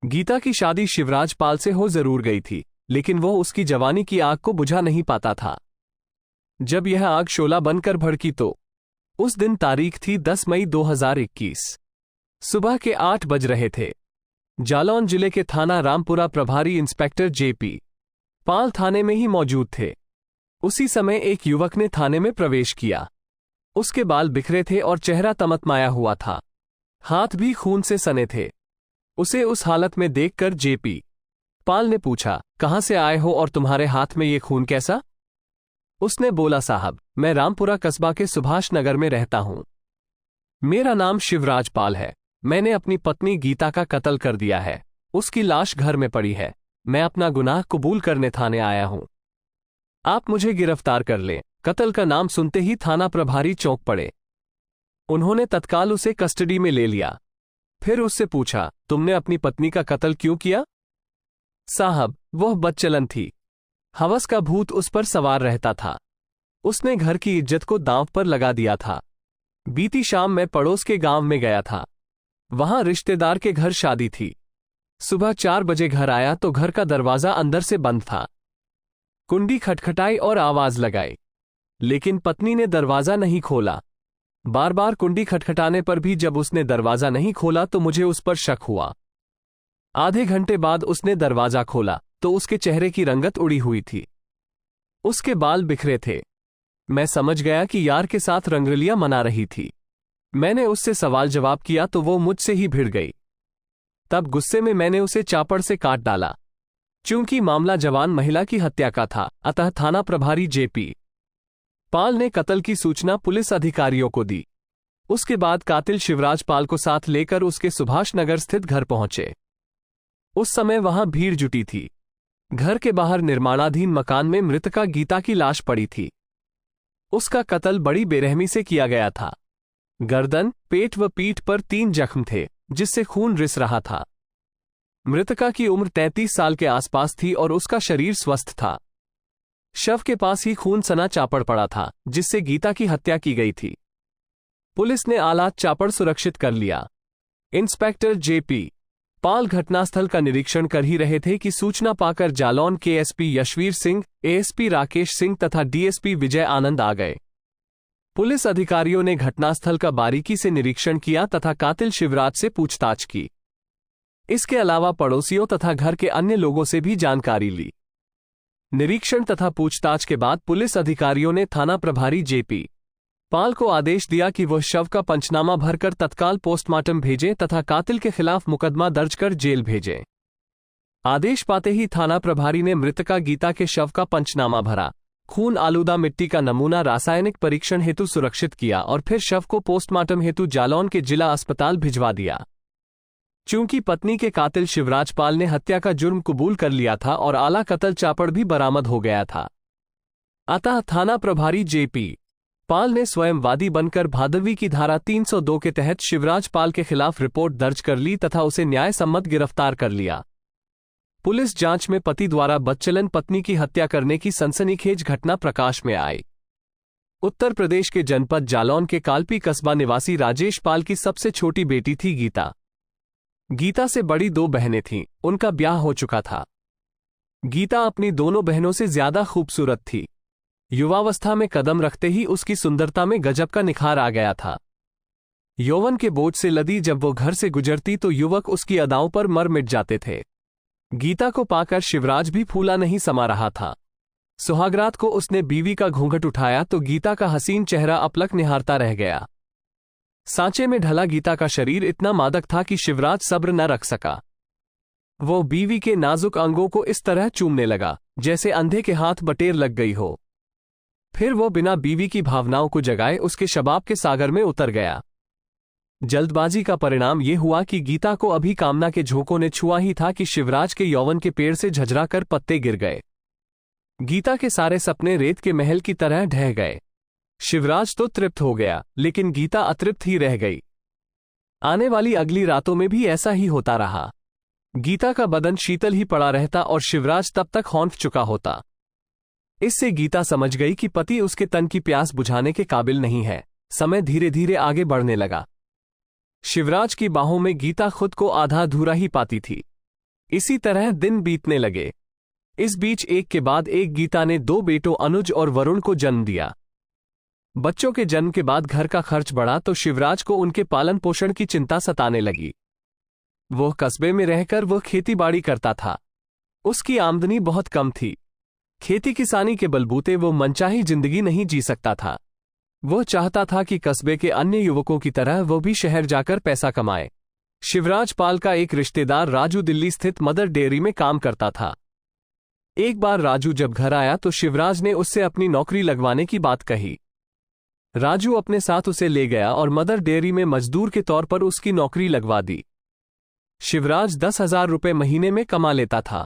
गीता की शादी शिवराज पाल से हो जरूर गई थी, लेकिन वो उसकी जवानी की आग को बुझा नहीं पाता था। जब यह आग शोला बनकर भड़की तो उस दिन तारीख थी 10 मई 2021। सुबह के 8 बज रहे थे। जालौन जिले के थाना रामपुरा प्रभारी इंस्पेक्टर जेपी पाल थाने में ही मौजूद थे। उसी समय एक युवक ने थाने में प्रवेश किया। उसके बाल बिखरे थे और चेहरा तमतमाया हुआ था। हाथ भी खून से सने थे। उसे उस हालत में देखकर जेपी पाल ने पूछा, कहां से आए हो और तुम्हारे हाथ में ये खून कैसा? उसने बोला, साहब, मैं रामपुरा कस्बा के सुभाष नगर में रहता हूं। मेरा नाम शिवराज पाल है। मैंने अपनी पत्नी गीता का कत्ल कर दिया है। उसकी लाश घर में पड़ी है। मैं अपना गुनाह कबूल करने थाने आया हूं। आप मुझे गिरफ्तार कर लें। कत्ल का नाम सुनते ही थाना प्रभारी चौंक पड़े। उन्होंने तत्काल उसे कस्टडी में ले लिया। फिर उससे पूछा, तुमने अपनी पत्नी का कत्ल क्यों किया? साहब, वह बदचलन थी। हवस का भूत उस पर सवार रहता था। उसने घर की इज्जत को दांव पर लगा दिया था। बीती शाम मैं पड़ोस के गांव में गया था। वहां रिश्तेदार के घर शादी थी। सुबह 4 बजे घर आया तो घर का दरवाजा अंदर से बंद था। कुंडी खटखटाई और आवाज लगाई, लेकिन पत्नी ने दरवाजा नहीं खोला। बार बार कुंडी खटखटाने पर भी जब उसने दरवाजा नहीं खोला तो मुझे उस पर शक हुआ। आधे घंटे बाद उसने दरवाजा खोला तो उसके चेहरे की रंगत उड़ी हुई थी। उसके बाल बिखरे थे। मैं समझ गया कि यार के साथ रंगरलियां मना रही थी। मैंने उससे सवाल जवाब किया तो वो मुझसे ही भिड़ गई। तब गुस्से में मैंने उसे चापड़ से काट डाला। चूंकि मामला जवान महिला की हत्या का था, अतः थाना प्रभारी जेपी पाल ने कत्ल की सूचना पुलिस अधिकारियों को दी। उसके बाद कातिल शिवराज पाल को साथ लेकर उसके सुभाष नगर स्थित घर पहुंचे। उस समय वहां भीड़ जुटी थी। घर के बाहर निर्माणाधीन मकान में मृतका गीता की लाश पड़ी थी। उसका कत्ल बड़ी बेरहमी से किया गया था। गर्दन, पेट व पीठ पर 3 जख्म थे, जिससे खून रिस रहा था। मृतका की उम्र 33 साल के आसपास थी और उसका शरीर स्वस्थ था। शव के पास ही खून सना चापड़ पड़ा था, जिससे गीता की हत्या की गई थी। पुलिस ने आलात चापड़ सुरक्षित कर लिया। इंस्पेक्टर जेपी पाल घटनास्थल का निरीक्षण कर ही रहे थे कि सूचना पाकर जालौन के एसपी यशवीर सिंह, एएसपी राकेश सिंह तथा डीएसपी विजय आनंद आ गए। पुलिस अधिकारियों ने घटनास्थल का बारीकी से निरीक्षण किया तथा कातिल शिवराज से पूछताछ की। इसके अलावा पड़ोसियों तथा घर के अन्य लोगों से भी जानकारी ली। निरीक्षण तथा पूछताछ के बाद पुलिस अधिकारियों ने थाना प्रभारी जेपी पाल को आदेश दिया कि वह शव का पंचनामा भरकर तत्काल पोस्टमार्टम भेजें तथा कातिल के खिलाफ मुकदमा दर्ज कर जेल भेजें। आदेश पाते ही थाना प्रभारी ने मृतका गीता के शव का पंचनामा भरा, खून आलूदा मिट्टी का नमूना रासायनिक परीक्षण हेतु सुरक्षित किया और फिर शव को पोस्टमार्टम हेतु जालौन के जिला अस्पताल भिजवा दिया। चूंकि पत्नी के कातिल शिवराज पाल ने हत्या का जुर्म कबूल कर लिया था और आला कत्ल चापड़ भी बरामद हो गया था, अतः थाना प्रभारी जेपी पाल ने स्वयं वादी बनकर भादवी की धारा 302 के तहत शिवराज पाल के खिलाफ रिपोर्ट दर्ज कर ली तथा उसे न्याय सम्मत गिरफ्तार कर लिया। पुलिस जांच में पति द्वारा बदचलन पत्नी की हत्या करने की सनसनीखेज घटना प्रकाश में आई। उत्तर प्रदेश के जनपद जालौन के कालपी कस्बा निवासी राजेश पाल की सबसे छोटी बेटी थी गीता। गीता से बड़ी 2 बहनें थीं। उनका ब्याह हो चुका था। गीता अपनी दोनों बहनों से ज्यादा खूबसूरत थी। युवावस्था में कदम रखते ही उसकी सुंदरता में गजब का निखार आ गया था। यौवन के बोझ से लदी जब वो घर से गुजरती तो युवक उसकी अदाओं पर मर मिट जाते थे। गीता को पाकर शिवराज भी फूला नहीं समा रहा था। सुहागरात को उसने बीवी का घूंघट उठाया तो गीता का हसीन चेहरा अपलक निहारता रह गया। सांचे में ढला गीता का शरीर इतना मादक था कि शिवराज सब्र न रख सका। वो बीवी के नाजुक अंगों को इस तरह चूमने लगा जैसे अंधे के हाथ बटेर लग गई हो। फिर वो बिना बीवी की भावनाओं को जगाए उसके शबाब के सागर में उतर गया। जल्दबाजी का परिणाम ये हुआ कि गीता को अभी कामना के झोंकों ने छुआ ही था कि शिवराज के यौवन के पेड़ से झझरा कर पत्ते गिर गए। गीता के सारे सपने रेत के महल की तरह ढह गए। शिवराज तो तृप्त हो गया, लेकिन गीता अतृप्त ही रह गई। आने वाली अगली रातों में भी ऐसा ही होता रहा। गीता का बदन शीतल ही पड़ा रहता और शिवराज तब तक हौंफ चुका होता। इससे गीता समझ गई कि पति उसके तन की प्यास बुझाने के काबिल नहीं है। समय धीरे धीरे आगे बढ़ने लगा। शिवराज की बाहों में गीता खुद को आधा अधूरा ही पाती थी। इसी तरह दिन बीतने लगे। इस बीच एक के बाद एक गीता ने 2 बेटों अनुज और वरुण को जन्म दिया। बच्चों के जन्म के बाद घर का खर्च बढ़ा तो शिवराज को उनके पालन पोषण की चिंता सताने लगी। वो कस्बे में रहकर वो खेती बाड़ी करता था। उसकी आमदनी बहुत कम थी। खेती किसानी के बलबूते वो मनचाही जिंदगी नहीं जी सकता था। वो चाहता था कि कस्बे के अन्य युवकों की तरह वो भी शहर जाकर पैसा कमाए। शिवराज पाल का एक रिश्तेदार राजू दिल्ली स्थित मदर डेयरी में काम करता था। एक बार राजू जब घर आया तो शिवराज ने उससे अपनी नौकरी लगवाने की बात कही। राजू अपने साथ उसे ले गया और मदर डेयरी में मजदूर के तौर पर उसकी नौकरी लगवा दी। शिवराज 10,000 रुपये महीने में कमा लेता था।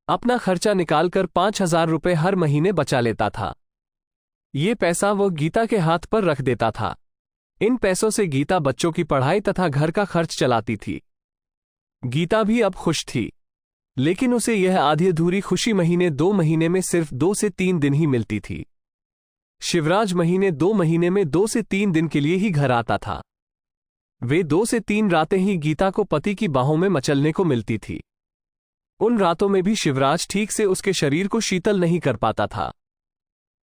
अपना खर्चा निकालकर 5,000 रुपये हर महीने बचा लेता था। ये पैसा वो गीता के हाथ पर रख देता था। इन पैसों से गीता बच्चों की पढ़ाई तथा घर का खर्च चलाती थी। गीता भी अब खुश थी, लेकिन उसे यह आधी अधूरी खुशी महीने 2 महीने में सिर्फ 2 से 3 दिन ही मिलती थी। शिवराज महीने 2 महीने में 2 से 3 दिन के लिए ही घर आता था। वे 2 से 3 रातें ही गीता को पति की बाहों में मचलने को मिलती थी। उन रातों में भी शिवराज ठीक से उसके शरीर को शीतल नहीं कर पाता था।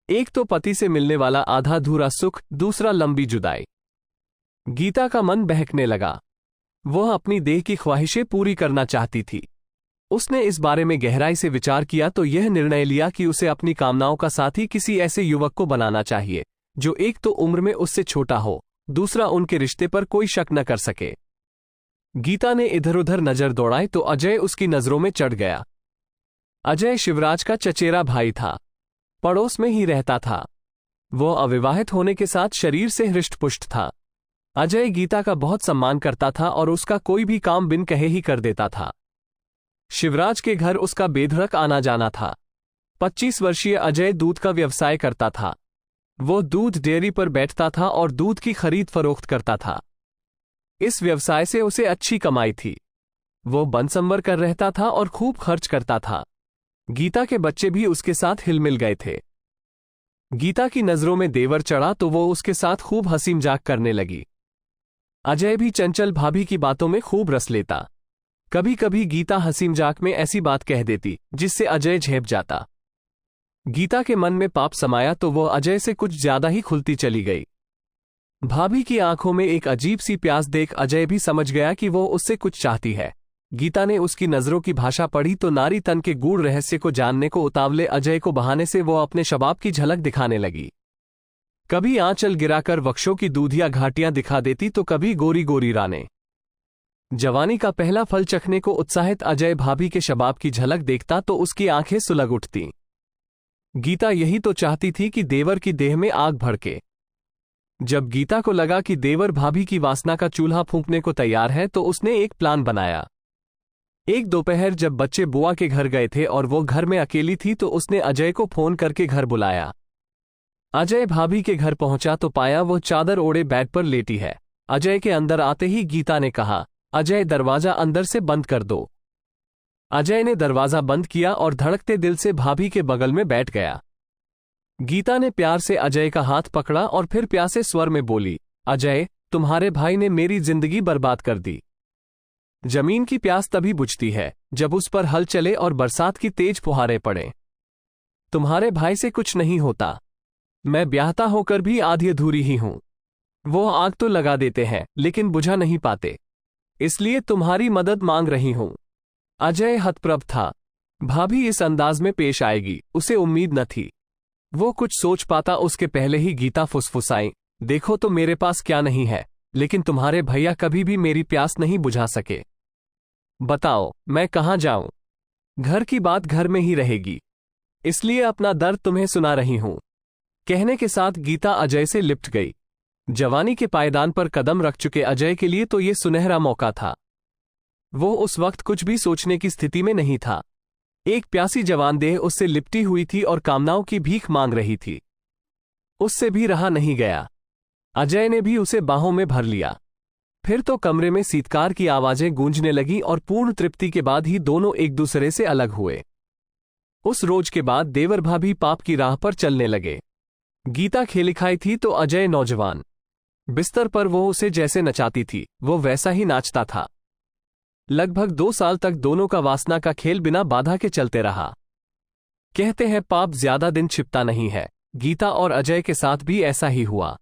एक तो पति से मिलने वाला आधा अधूरा सुख, दूसरा लंबी जुदाई। गीता का मन बहकने लगा। वह अपनी देह की ख्वाहिशें पूरी करना चाहती थी। उसने इस बारे में गहराई से विचार किया तो यह निर्णय लिया कि उसे अपनी कामनाओं का साथी किसी ऐसे युवक को बनाना चाहिए जो एक तो उम्र में उससे छोटा हो, दूसरा उनके रिश्ते पर कोई शक न कर सके। गीता ने इधर उधर नजर दौड़ाई तो अजय उसकी नजरों में चढ़ गया। अजय शिवराज का चचेरा भाई था, पड़ोस में ही रहता था। वो अविवाहित होने के साथ शरीर से हृष्टपुष्ट था। अजय गीता का बहुत सम्मान करता था और उसका कोई भी काम बिन कहे ही कर देता था। शिवराज के घर उसका बेधड़क आना जाना था। 25 वर्षीय अजय दूध का व्यवसाय करता था। वो दूध डेयरी पर बैठता था और दूध की खरीद फरोख्त करता था। इस व्यवसाय से उसे अच्छी कमाई थी। वो बनसंवर कर रहता था और खूब खर्च करता था। गीता के बच्चे भी उसके साथ हिलमिल गए थे। गीता की नजरों में देवर चढ़ा तो वो उसके साथ खूब हंसी मजाक करने लगी। अजय भी चंचल भाभी की बातों में खूब रस लेता। कभी कभी गीता हंसी मजाक में ऐसी बात कह देती जिससे अजय झेप जाता। गीता के मन में पाप समाया तो वो अजय से कुछ ज्यादा ही खुलती चली गई। भाभी की आंखों में एक अजीब सी प्यास देख अजय भी समझ गया कि वो उससे कुछ चाहती है। गीता ने उसकी नजरों की भाषा पढ़ी तो नारी तन के गूढ़ रहस्य को जानने को उतावले अजय को बहाने से वो अपने शबाब की झलक दिखाने लगी। कभी आंचल गिराकर वक्षों की दूधिया घाटियां दिखा देती तो कभी गोरी गोरी रानें। जवानी का पहला फल चखने को उत्साहित अजय भाभी के शबाब की झलक देखता तो उसकी आंखें सुलग उठतीं। गीता यही तो चाहती थी कि देवर की देह में आग भड़के। जब गीता को लगा कि देवर भाभी की वासना का चूल्हा फूंकने को तैयार है तो उसने एक प्लान बनाया। एक दोपहर जब बच्चे बुआ के घर गए थे और वो घर में अकेली थी तो उसने अजय को फोन करके घर बुलाया। अजय भाभी के घर पहुंचा तो पाया वो चादर ओढ़े बेड पर लेटी है। अजय के अंदर आते ही गीता ने कहा, अजय दरवाजा अंदर से बंद कर दो। अजय ने दरवाजा बंद किया और धड़कते दिल से भाभी के बगल में बैठ गया। गीता ने प्यार से अजय का हाथ पकड़ा और फिर प्यासे स्वर में बोली, अजय, तुम्हारे भाई ने मेरी जिंदगी बर्बाद कर दी। जमीन की प्यास तभी बुझती है जब उस पर हल चले और बरसात की तेज फुहारें पड़े। तुम्हारे भाई से कुछ नहीं होता। मैं ब्याहता होकर भी आधी अधूरी ही हूं। वो आग तो लगा देते हैं लेकिन बुझा नहीं पाते, इसलिए तुम्हारी मदद मांग रही हूं। अजय हतप्रभ था। भाभी इस अंदाज में पेश आएगी उसे उम्मीद न थी। वो कुछ सोच पाता उसके पहले ही गीता फुसफुसाई, देखो तो मेरे पास क्या नहीं है, लेकिन तुम्हारे भैया कभी भी मेरी प्यास नहीं बुझा सके। बताओ मैं कहां जाऊं? घर की बात घर में ही रहेगी, इसलिए अपना दर्द तुम्हें सुना रही हूं। कहने के साथ गीता अजय से लिपट गई। जवानी के पायदान पर कदम रख चुके अजय के लिए तो ये सुनहरा मौका था। वो उस वक्त कुछ भी सोचने की स्थिति में नहीं था। एक प्यासी जवान देह उससे लिपटी हुई थी और कामनाओं की भीख मांग रही थी। उससे भी रहा नहीं गया। अजय ने भी उसे बाहों में भर लिया। फिर तो कमरे में सीतकार की आवाजें गूंजने लगी और पूर्ण तृप्ति के बाद ही दोनों एक दूसरे से अलग हुए। उस रोज के बाद देवर भाभी पाप की राह पर चलने लगे। गीता खेलिखाई थी तो अजय नौजवान। बिस्तर पर वो उसे जैसे नचाती थी वो वैसा ही नाचता था। लगभग 2 साल तक दोनों का वासना का खेल बिना बाधा के चलते रहा। कहते हैं पाप ज्यादा दिन छिपता नहीं है। गीता और अजय के साथ भी ऐसा ही हुआ।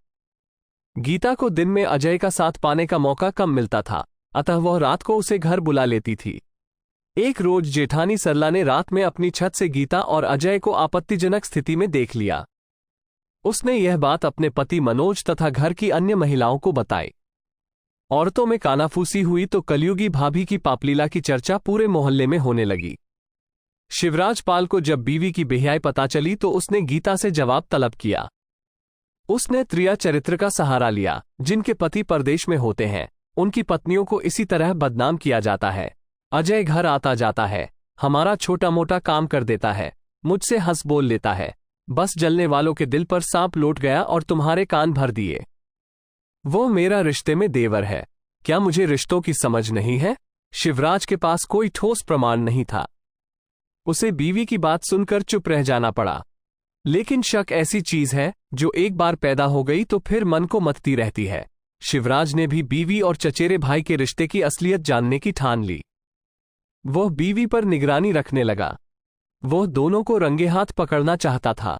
गीता को दिन में अजय का साथ पाने का मौका कम मिलता था, अतः वह रात को उसे घर बुला लेती थी। एक रोज जेठानी सरला ने रात में अपनी छत से गीता और अजय को आपत्तिजनक स्थिति में देख लिया। उसने यह बात अपने पति मनोज तथा घर की अन्य महिलाओं को बताई। औरतों में कानाफूसी हुई तो कलयुगी भाभी की पापलीला की चर्चा पूरे मोहल्ले में होने लगी। शिवराज पाल को जब बीवी की बेहयाई पता चली तो उसने गीता से जवाब तलब किया। उसने त्रिया चरित्र का सहारा लिया। जिनके पति परदेश में होते हैं उनकी पत्नियों को इसी तरह बदनाम किया जाता है। अजय घर आता जाता है, हमारा छोटा मोटा काम कर देता है, मुझसे हंस बोल लेता है, बस जलने वालों के दिल पर सांप लौट गया और तुम्हारे कान भर दिए। वो मेरा रिश्ते में देवर है। क्या मुझे रिश्तों की समझ नहीं है? शिवराज के पास कोई ठोस प्रमाण नहीं था। उसे बीवी की बात सुनकर चुप रह जाना पड़ा। लेकिन शक ऐसी चीज है जो एक बार पैदा हो गई तो फिर मन को मथती रहती है। शिवराज ने भी बीवी और चचेरे भाई के रिश्ते की असलियत जानने की ठान ली। वह बीवी पर निगरानी रखने लगा। वह दोनों को रंगे हाथ पकड़ना चाहता था,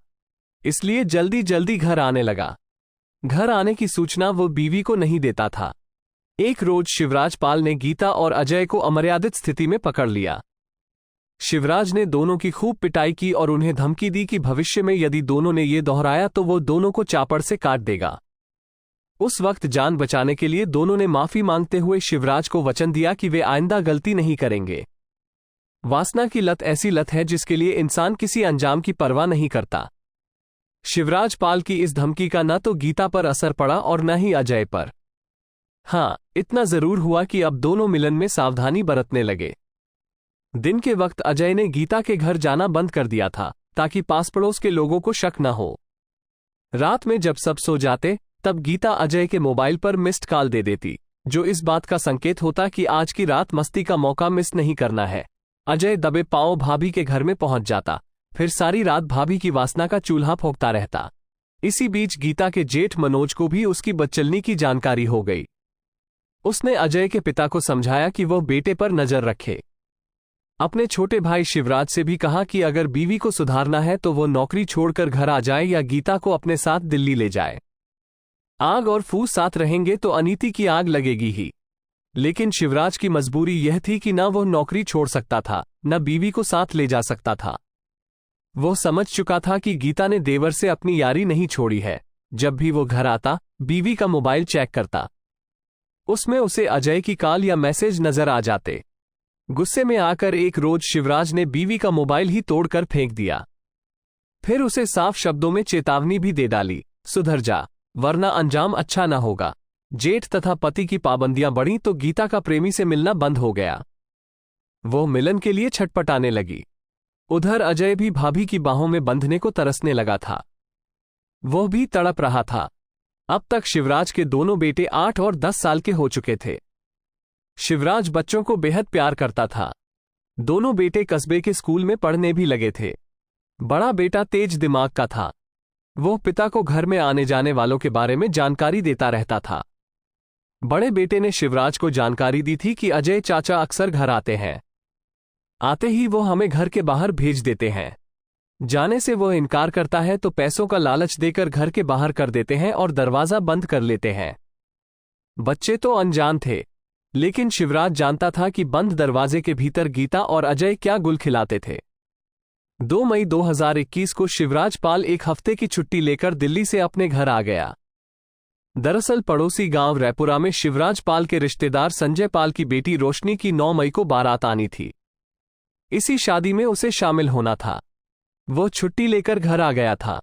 इसलिए जल्दी जल्दी घर आने लगा। घर आने की सूचना वो बीवी को नहीं देता था। एक रोज शिवराज पाल ने गीता और अजय को अमर्यादित स्थिति में पकड़ लिया। शिवराज ने दोनों की खूब पिटाई की और उन्हें धमकी दी कि भविष्य में यदि दोनों ने ये दोहराया तो वो दोनों को चापड़ से काट देगा। उस वक्त जान बचाने के लिए दोनों ने माफी मांगते हुए शिवराज को वचन दिया कि वे आइंदा गलती नहीं करेंगे। वासना की लत ऐसी लत है जिसके लिए इंसान किसी अंजाम की परवाह नहीं करता। शिवराज पाल की इस धमकी का न तो गीता पर असर पड़ा और न ही अजय पर। हाँ, इतना जरूर हुआ कि अब दोनों मिलन में सावधानी बरतने लगे। दिन के वक्त अजय ने गीता के घर जाना बंद कर दिया था ताकि पास पड़ोस के लोगों को शक न हो। रात में जब सब सो जाते तब गीता अजय के मोबाइल पर मिस्ड कॉल दे देती, जो इस बात का संकेत होता कि आज की रात मस्ती का मौका मिस नहीं करना है। अजय दबे पांव भाभी के घर में पहुंच जाता, फिर सारी रात भाभी की वासना का चूल्हा फूंकता रहता। इसी बीच गीता के जेठ मनोज को भी उसकी बदचलनी की जानकारी हो गई। उसने अजय के पिता को समझाया कि वह बेटे पर नजर रखे। अपने छोटे भाई शिवराज से भी कहा कि अगर बीवी को सुधारना है तो वो नौकरी छोड़कर घर आ जाए या गीता को अपने साथ दिल्ली ले जाए। आग और फूस साथ रहेंगे तो अनीति की आग लगेगी ही। लेकिन शिवराज की मजबूरी यह थी कि न वह नौकरी छोड़ सकता था, न बीवी को साथ ले जा सकता था। वो समझ चुका था कि गीता ने देवर से अपनी यारी नहीं छोड़ी है। जब भी वो घर आता, बीवी का मोबाइल चेक करता। उसमें उसे अजय की कॉल या मैसेज नजर आ जाते। गुस्से में आकर एक रोज शिवराज ने बीवी का मोबाइल ही तोड़कर फेंक दिया। फिर उसे साफ शब्दों में चेतावनी भी दे डाली, सुधर जा, वरना अंजाम अच्छा न होगा। जेठ तथा पति की पाबंदियां बढ़ी तो गीता का प्रेमी से मिलना बंद हो गया। वो मिलन के लिए छटपटाने लगी। उधर अजय भी भाभी की बाहों में बंधने को तरसने लगा था। वह भी तड़प रहा था। अब तक शिवराज के दोनों बेटे 8 और 10 साल के हो चुके थे। शिवराज बच्चों को बेहद प्यार करता था। दोनों बेटे कस्बे के स्कूल में पढ़ने भी लगे थे। बड़ा बेटा तेज दिमाग का था। वह पिता को घर में आने जाने वालों के बारे में जानकारी देता रहता था। बड़े बेटे ने शिवराज को जानकारी दी थी कि अजय चाचा अक्सर घर आते हैं। आते ही वो हमें घर के बाहर भेज देते हैं। जाने से वो इनकार करता है तो पैसों का लालच देकर घर के बाहर कर देते हैं और दरवाजा बंद कर लेते हैं। बच्चे तो अनजान थे, लेकिन शिवराज जानता था कि बंद दरवाजे के भीतर गीता और अजय क्या गुल खिलाते थे। 2 मई 2021 को शिवराज पाल एक हफ्ते की छुट्टी लेकर दिल्ली से अपने घर आ गया। दरअसल पड़ोसी गांव रैपुरा में शिवराज पाल के रिश्तेदार संजय पाल की बेटी रोशनी की 9 मई को बारात आनी थी। इसी शादी में उसे शामिल होना था। वो छुट्टी लेकर घर आ गया था।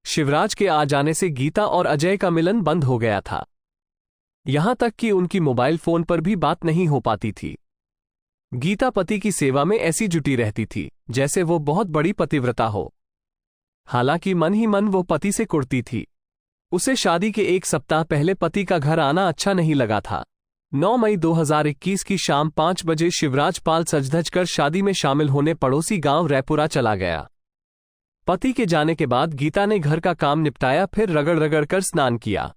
शिवराज के आ जाने से गीता और अजय का मिलन बंद हो गया था। यहां तक कि उनकी मोबाइल फोन पर भी बात नहीं हो पाती थी। गीता पति की सेवा में ऐसी जुटी रहती थी जैसे वो बहुत बड़ी पतिव्रता हो। हालांकि मन ही मन वो पति से कुड़ती थी। उसे शादी के 1 सप्ताह पहले पति का घर आना अच्छा नहीं लगा था। 9 मई 2021 की शाम 5 बजे शिवराज पाल सज-धज कर शादी में शामिल होने पड़ोसी गांव रैपुरा चला गया। पति के जाने के बाद गीता ने घर का काम निपटाया, फिर रगड़ रगड़ कर स्नान किया।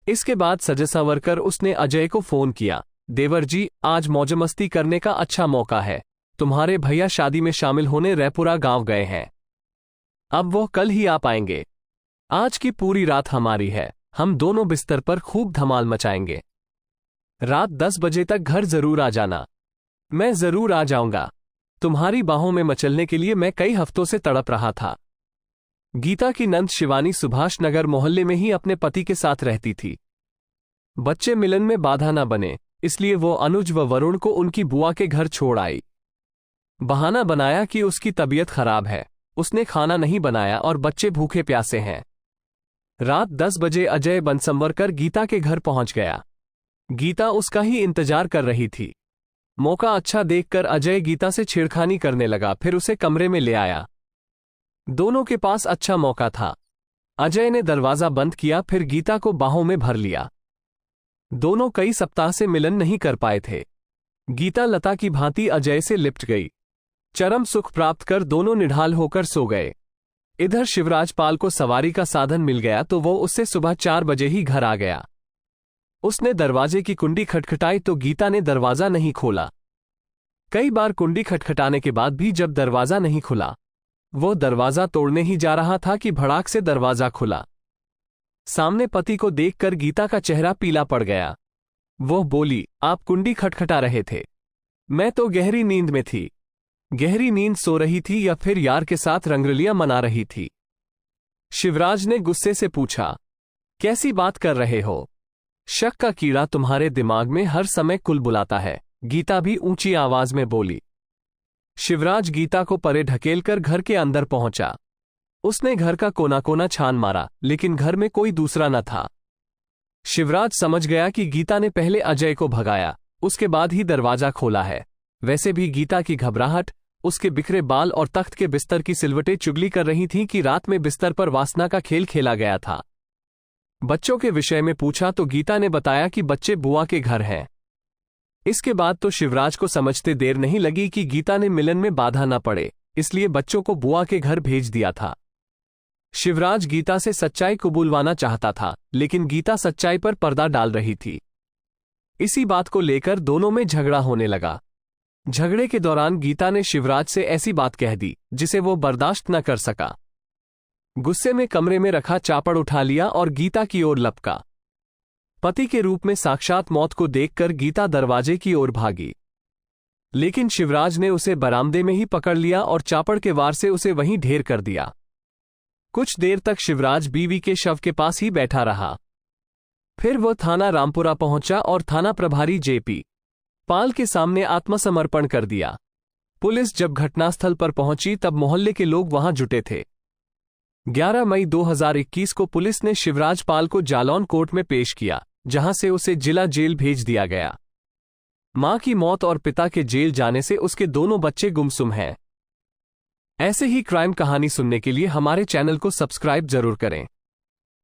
इसके बाद सजे संवर कर उसने अजय को फोन किया। देवर जी, आज मौजमस्ती करने का अच्छा मौका है। तुम्हारे भैया शादी में शामिल होने रैपुरा गांव गए हैं। अब वो कल ही आ पाएंगे। आज की पूरी रात हमारी है। हम दोनों बिस्तर पर खूब धमाल मचाएंगे। रात 10 बजे तक घर जरूर आ जाना। मैं जरूर आ जाऊंगा। तुम्हारी बाहों में मचलने के लिए मैं कई हफ्तों से तड़प रहा था। गीता की नंद शिवानी सुभाष नगर मोहल्ले में ही अपने पति के साथ रहती थी। बच्चे मिलन में बाधा न बने, इसलिए वो अनुज व वरुण को उनकी बुआ के घर छोड़ आई। बहाना बनाया कि उसकी तबीयत खराब है, उसने खाना नहीं बनाया और बच्चे भूखे प्यासे हैं। रात 10 बजे अजय बनसंवरकर गीता के घर पहुंच गया। गीता उसका ही इंतजार कर रही थी। मौका अच्छा देखकर अजय गीता से छेड़खानी करने लगा, फिर उसे कमरे में ले आया। दोनों के पास अच्छा मौका था। अजय ने दरवाजा बंद किया, फिर गीता को बाहों में भर लिया। दोनों कई सप्ताह से मिलन नहीं कर पाए थे। गीता लता की भांति अजय से लिपट गई। चरम सुख प्राप्त कर दोनों निढाल होकर सो गए। इधर शिवराज पाल को सवारी का साधन मिल गया तो वो उससे सुबह 4 बजे ही घर आ गया। उसने दरवाजे की कुंडी खटखटाई तो गीता ने दरवाजा नहीं खोला। कई बार कुंडी खटखटाने के बाद भी जब दरवाजा नहीं खुला, वो दरवाजा तोड़ने ही जा रहा था कि भड़ाक से दरवाजा खुला। सामने पति को देखकर गीता का चेहरा पीला पड़ गया। वो बोली, आप कुंडी खटखटा रहे थे? मैं तो गहरी नींद में थी। गहरी नींद सो रही थी या फिर यार के साथ रंगरलियां मना रही थी? शिवराज ने गुस्से से पूछा। कैसी बात कर रहे हो? शक का कीड़ा तुम्हारे दिमाग में हर समय कुलबुलाता है, गीता भी ऊंची आवाज में बोली। शिवराज गीता को परे ढकेलकर घर के अंदर पहुंचा। उसने घर का कोना कोना छान मारा, लेकिन घर में कोई दूसरा न था। शिवराज समझ गया कि गीता ने पहले अजय को भगाया, उसके बाद ही दरवाजा खोला है। वैसे भी गीता की घबराहट, उसके बिखरे बाल और तख्त के बिस्तर की सिलवटें चुगली कर रही थीं कि रात में बिस्तर पर वासना का खेल खेला गया था। बच्चों के विषय में पूछा तो गीता ने बताया कि बच्चे बुआ के घर हैं। इसके बाद तो शिवराज को समझते देर नहीं लगी कि गीता ने मिलन में बाधा न पड़े, इसलिए बच्चों को बुआ के घर भेज दिया था। शिवराज गीता से सच्चाई कबूलवाना चाहता था, लेकिन गीता सच्चाई पर पर्दा डाल रही थी। इसी बात को लेकर दोनों में झगड़ा होने लगा। झगड़े के दौरान गीता ने शिवराज से ऐसी बात कह दी जिसे वो बर्दाश्त न कर सका। गुस्से में कमरे में रखा चापड़ उठा लिया और गीता की ओर लपका। पति के रूप में साक्षात मौत को देखकर गीता दरवाजे की ओर भागी, लेकिन शिवराज ने उसे बरामदे में ही पकड़ लिया और चापड़ के वार से उसे वहीं ढेर कर दिया। कुछ देर तक शिवराज बीवी के शव के पास ही बैठा रहा। फिर वह थाना रामपुरा पहुंचा और थाना प्रभारी जेपी पाल के सामने आत्मसमर्पण कर दिया। पुलिस जब घटनास्थल पर पहुंची तब मोहल्ले के लोग वहां जुटे थे। 11 मई 2021 को पुलिस ने शिवराज पाल को जालौन कोर्ट में पेश किया, जहां से उसे जिला जेल भेज दिया गया। मां की मौत और पिता के जेल जाने से उसके दोनों बच्चे गुमसुम हैं। ऐसे ही क्राइम कहानी सुनने के लिए हमारे चैनल को सब्सक्राइब जरूर करें।